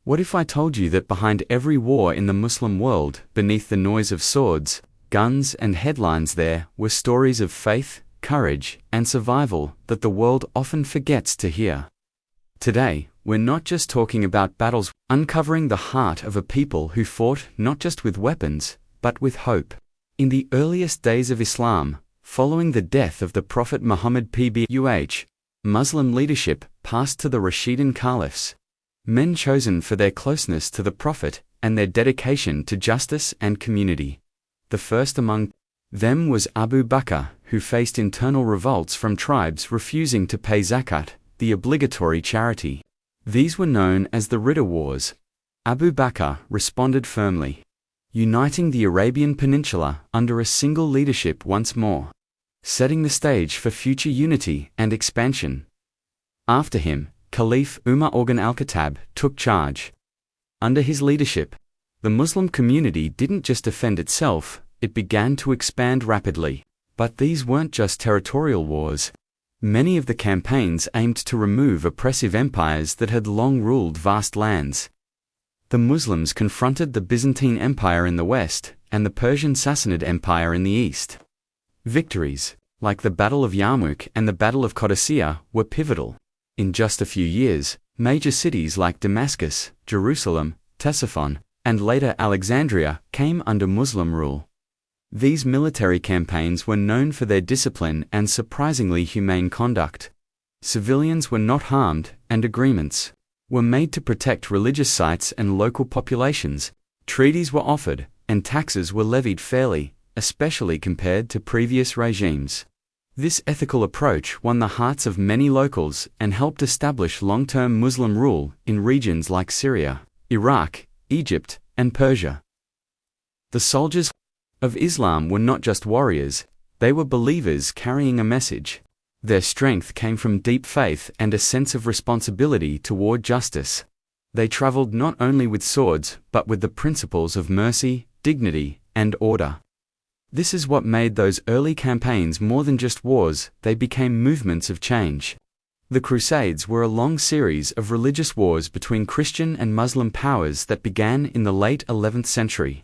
What if I told you that behind every war in the Muslim world, beneath the noise of swords, guns, and headlines, there were stories of faith, courage, and survival that the world often forgets to hear? Today, we're not just talking about battles, uncovering the heart of a people who fought not just with weapons, but with hope. In the earliest days of Islam, following the death of the Prophet Muhammad PBUH, Muslim leadership passed to the Rashidun Caliphs, men chosen for their closeness to the Prophet and their dedication to justice and community. The first among them was Abu Bakr, who faced internal revolts from tribes refusing to pay zakat, the obligatory charity. These were known as the Ridda Wars. Abu Bakr responded firmly, uniting the Arabian Peninsula under a single leadership once more, setting the stage for future unity and expansion. After him, Caliph Umar ibn al-Khattab took charge. Under his leadership, the Muslim community didn't just defend itself, it began to expand rapidly. But these weren't just territorial wars. Many of the campaigns aimed to remove oppressive empires that had long ruled vast lands. The Muslims confronted the Byzantine Empire in the west and the Persian Sassanid Empire in the east. Victories, like the Battle of Yarmouk and the Battle of Qadisiyah, were pivotal. In just a few years, major cities like Damascus, Jerusalem, Ctesiphon, and later Alexandria came under Muslim rule. These military campaigns were known for their discipline and surprisingly humane conduct. Civilians were not harmed, and agreements were made to protect religious sites and local populations. Treaties were offered, and taxes were levied fairly, especially compared to previous regimes. This ethical approach won the hearts of many locals and helped establish long-term Muslim rule in regions like Syria, Iraq, Egypt, and Persia. The soldiers of Islam were not just warriors, they were believers carrying a message. Their strength came from deep faith and a sense of responsibility toward justice. They traveled not only with swords, but with the principles of mercy, dignity, and order. This is what made those early campaigns more than just wars, they became movements of change. The Crusades were a long series of religious wars between Christian and Muslim powers that began in the late 11th century.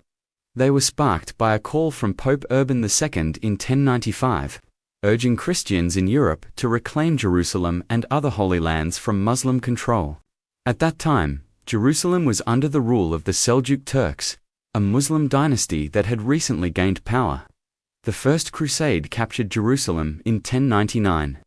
They were sparked by a call from Pope Urban II in 1095, urging Christians in Europe to reclaim Jerusalem and other holy lands from Muslim control. At that time, Jerusalem was under the rule of the Seljuk Turks, a Muslim dynasty that had recently gained power. The First Crusade captured Jerusalem in 1099,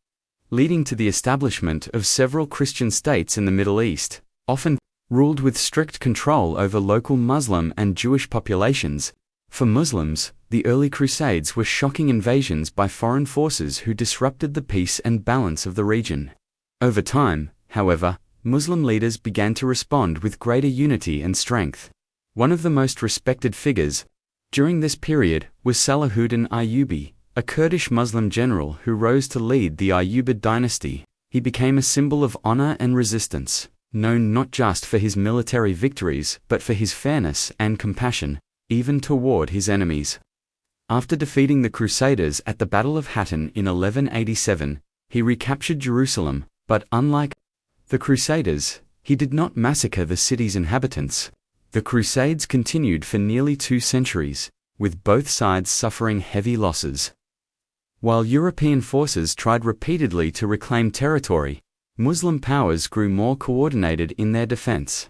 leading to the establishment of several Christian states in the Middle East, often ruled with strict control over local Muslim and Jewish populations. For Muslims, the early Crusades were shocking invasions by foreign forces who disrupted the peace and balance of the region. Over time, however, Muslim leaders began to respond with greater unity and strength. One of the most respected figures during this period was Salahuddin Ayyubi, a Kurdish Muslim general who rose to lead the Ayyubid dynasty. He became a symbol of honor and resistance, known not just for his military victories but for his fairness and compassion, even toward his enemies. After defeating the Crusaders at the Battle of Hattin in 1187, he recaptured Jerusalem, but unlike the Crusaders, he did not massacre the city's inhabitants. The Crusades continued for nearly 2 centuries, with both sides suffering heavy losses. While European forces tried repeatedly to reclaim territory, Muslim powers grew more coordinated in their defense.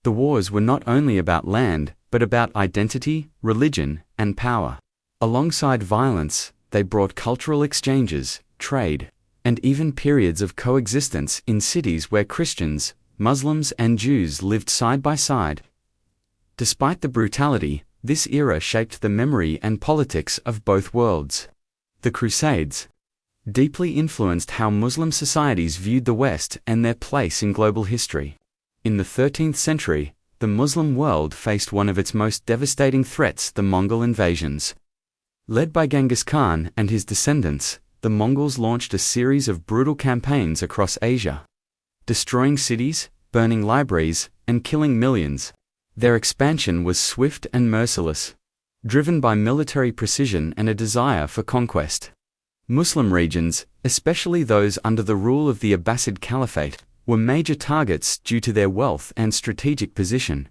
The wars were not only about land, but about identity, religion, and power. Alongside violence, they brought cultural exchanges, trade, and even periods of coexistence in cities where Christians, Muslims, and Jews lived side by side. Despite the brutality, this era shaped the memory and politics of both worlds. The Crusades deeply influenced how Muslim societies viewed the West and their place in global history. In the 13th century, the Muslim world faced one of its most devastating threats, the Mongol invasions. Led by Genghis Khan and his descendants, the Mongols launched a series of brutal campaigns across Asia, destroying cities, burning libraries, and killing millions. Their expansion was swift and merciless, driven by military precision and a desire for conquest. Muslim regions, especially those under the rule of the Abbasid Caliphate, were major targets due to their wealth and strategic position.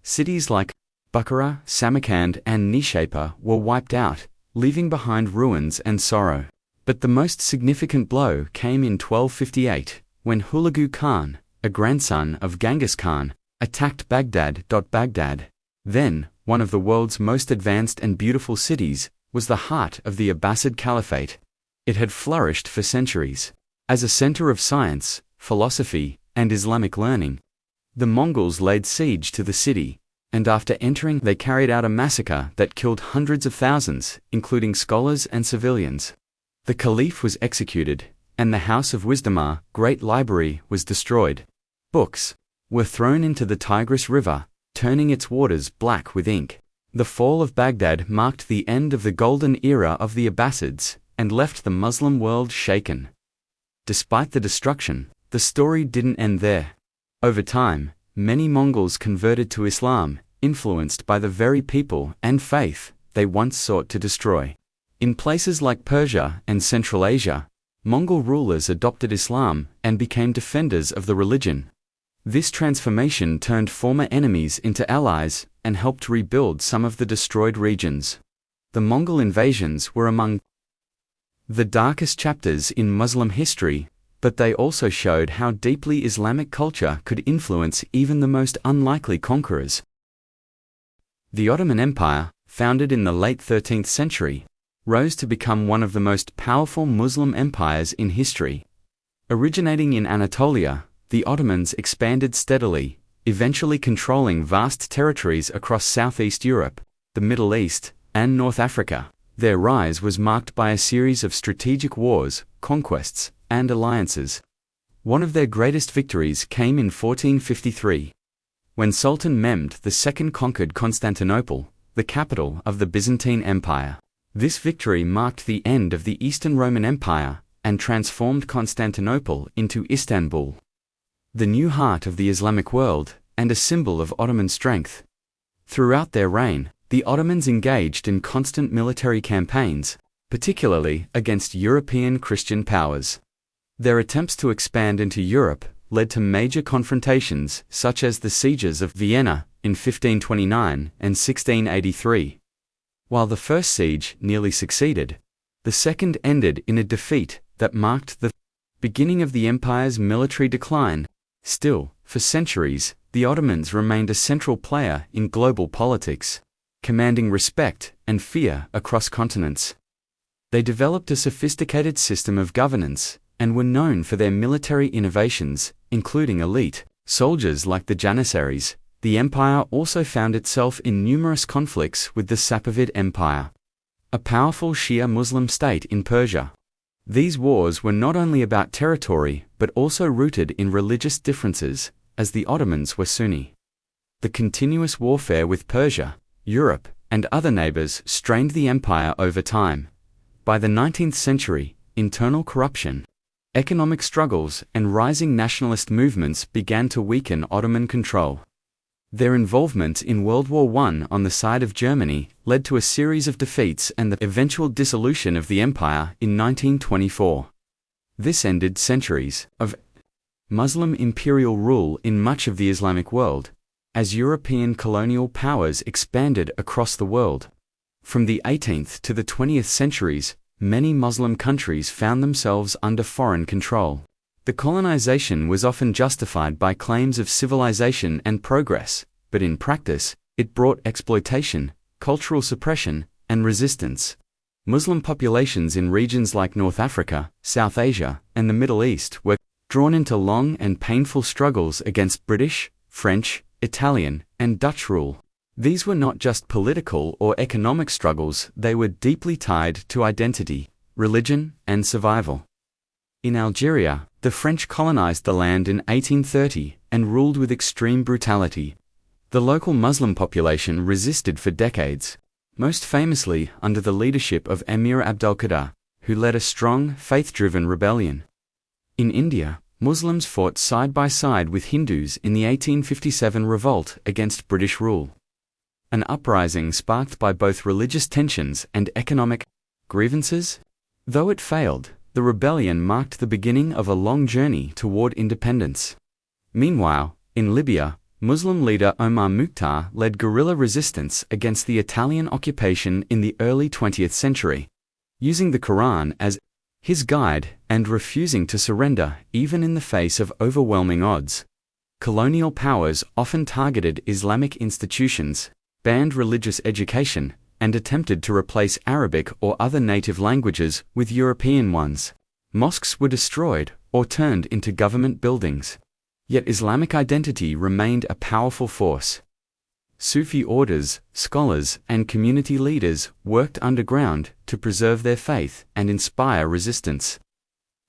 Cities like Bukhara, Samarkand, and Nishapur were wiped out, leaving behind ruins and sorrow. But the most significant blow came in 1258, when Hulagu Khan, a grandson of Genghis Khan, attacked Baghdad. Baghdad, then one of the world's most advanced and beautiful cities, was the heart of the Abbasid Caliphate. It had flourished for centuries as a center of science, philosophy, and Islamic learning. The Mongols laid siege to the city, and after entering they carried out a massacre that killed hundreds of thousands, including scholars and civilians. The Caliph was executed, and the House of Wisdomar, Great Library, was destroyed. Books were thrown into the Tigris River, turning its waters black with ink. The fall of Baghdad marked the end of the golden era of the Abbasids, and left the Muslim world shaken. Despite the destruction, the story didn't end there. Over time, many Mongols converted to Islam, influenced by the very people and faith they once sought to destroy. In places like Persia and Central Asia, Mongol rulers adopted Islam and became defenders of the religion. This transformation turned former enemies into allies and helped rebuild some of the destroyed regions. The Mongol invasions were among the darkest chapters in Muslim history, but they also showed how deeply Islamic culture could influence even the most unlikely conquerors. The Ottoman Empire, founded in the late 13th century, rose to become one of the most powerful Muslim empires in history. Originating in Anatolia, the Ottomans expanded steadily, eventually controlling vast territories across Southeast Europe, the Middle East, and North Africa. Their rise was marked by a series of strategic wars, conquests, and alliances. One of their greatest victories came in 1453, when Sultan Mehmed II conquered Constantinople, the capital of the Byzantine Empire. This victory marked the end of the Eastern Roman Empire and transformed Constantinople into Istanbul, the new heart of the Islamic world and a symbol of Ottoman strength. Throughout their reign, the Ottomans engaged in constant military campaigns, particularly against European Christian powers. Their attempts to expand into Europe led to major confrontations such as the sieges of Vienna in 1529 and 1683. While the first siege nearly succeeded, the second ended in a defeat that marked the beginning of the empire's military decline. Still, for centuries, the Ottomans remained a central player in global politics, commanding respect and fear across continents. They developed a sophisticated system of governance and were known for their military innovations, including elite soldiers like the Janissaries. The empire also found itself in numerous conflicts with the Safavid Empire, a powerful Shia Muslim state in Persia. These wars were not only about territory but also rooted in religious differences, as the Ottomans were Sunni. The continuous warfare with Persia, Europe, and other neighbors strained the empire over time. By the 19th century, internal corruption, economic struggles, and rising nationalist movements began to weaken Ottoman control. Their involvement in World War I on the side of Germany led to a series of defeats and the eventual dissolution of the empire in 1924. This ended centuries of Muslim imperial rule in much of the Islamic world, as European colonial powers expanded across the world. From the 18th to the 20th centuries, many Muslim countries found themselves under foreign control. The colonization was often justified by claims of civilization and progress, but in practice, it brought exploitation, cultural suppression, and resistance. Muslim populations in regions like North Africa, South Asia, and the Middle East were drawn into long and painful struggles against British, French, Italian, and Dutch rule. These were not just political or economic struggles, they were deeply tied to identity, religion, and survival. In Algeria, the French colonized the land in 1830 and ruled with extreme brutality. The local Muslim population resisted for decades, most famously under the leadership of Emir Abdulkader, who led a strong, faith-driven rebellion. In India, Muslims fought side by side with Hindus in the 1857 revolt against British rule, an uprising sparked by both religious tensions and economic grievances. Though it failed, the rebellion marked the beginning of a long journey toward independence. Meanwhile, in Libya, Muslim leader Omar Mukhtar led guerrilla resistance against the Italian occupation in the early 20th century, using the Quran as his guide and refusing to surrender even in the face of overwhelming odds. Colonial powers often targeted Islamic institutions, banned religious education, and attempted to replace Arabic or other native languages with European ones. Mosques were destroyed or turned into government buildings. Yet Islamic identity remained a powerful force. Sufi orders, scholars, and community leaders worked underground to preserve their faith and inspire resistance.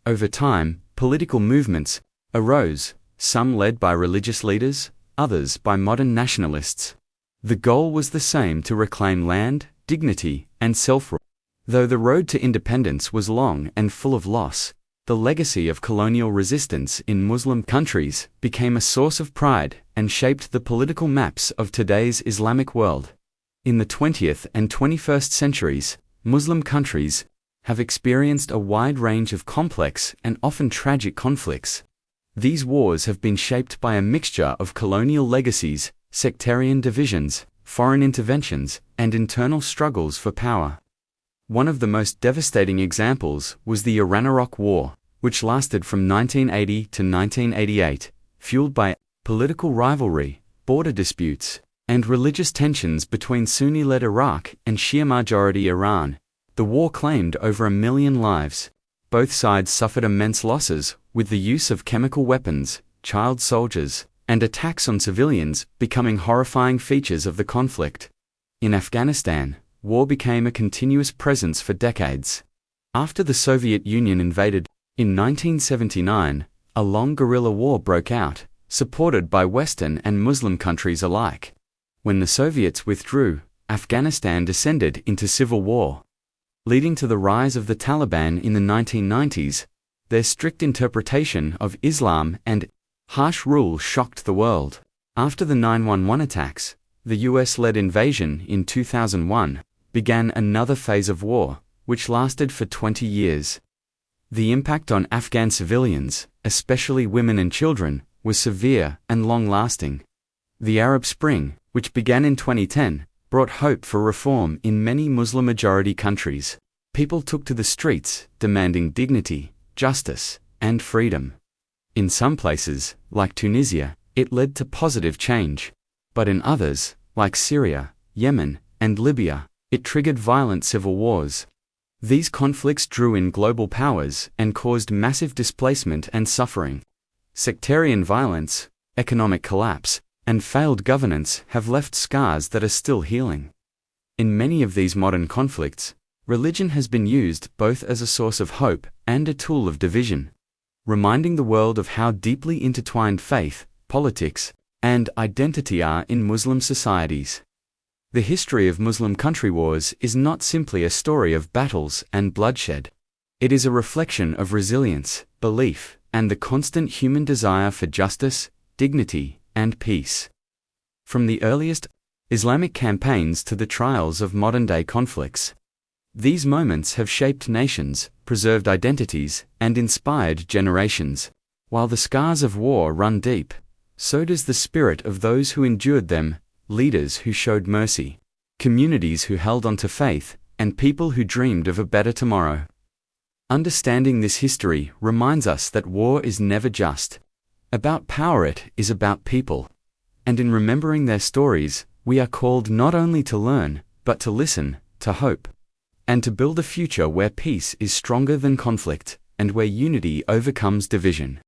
Over time, political movements arose, some led by religious leaders, others by modern nationalists. The goal was the same: to reclaim land, dignity, and self-rule. Though the road to independence was long and full of loss, the legacy of colonial resistance in Muslim countries became a source of pride and shaped the political maps of today's Islamic world. In the 20th and 21st centuries, Muslim countries have experienced a wide range of complex and often tragic conflicts. These wars have been shaped by a mixture of colonial legacies, sectarian divisions, foreign interventions, and internal struggles for power. One of the most devastating examples was the Iran-Iraq War, which lasted from 1980 to 1988, fueled by political rivalry, border disputes, and religious tensions between Sunni-led Iraq and Shia-majority Iran. The war claimed over 1 million lives. Both sides suffered immense losses, with the use of chemical weapons, child soldiers, and attacks on civilians becoming horrifying features of the conflict. In Afghanistan, war became a continuous presence for decades. After the Soviet Union invaded in 1979, a long guerrilla war broke out, supported by Western and Muslim countries alike. When the Soviets withdrew, Afghanistan descended into civil war, leading to the rise of the Taliban in the 1990s. Their strict interpretation of Islam and harsh rule shocked the world. After the 9/11 attacks, the US-led invasion in 2001 began another phase of war, which lasted for 20 years. The impact on Afghan civilians, especially women and children, was severe and long-lasting. The Arab Spring, which began in 2010, brought hope for reform in many Muslim-majority countries. People took to the streets, demanding dignity, justice, and freedom. In some places, like Tunisia, it led to positive change. But in others, like Syria, Yemen, and Libya, it triggered violent civil wars. These conflicts drew in global powers and caused massive displacement and suffering. Sectarian violence, economic collapse, and failed governance have left scars that are still healing. In many of these modern conflicts, religion has been used both as a source of hope and a tool of division, reminding the world of how deeply intertwined faith, politics, and identity are in Muslim societies. The history of Muslim country wars is not simply a story of battles and bloodshed. It is a reflection of resilience, belief, and the constant human desire for justice, dignity, and peace. From the earliest Islamic campaigns to the trials of modern-day conflicts, these moments have shaped nations, preserved identities, and inspired generations. While the scars of war run deep, so does the spirit of those who endured them, leaders who showed mercy, communities who held on to faith, and people who dreamed of a better tomorrow. Understanding this history reminds us that war is never just about power, it is about people. And in remembering their stories, we are called not only to learn, but to listen, to hope, and to build a future where peace is stronger than conflict, and where unity overcomes division.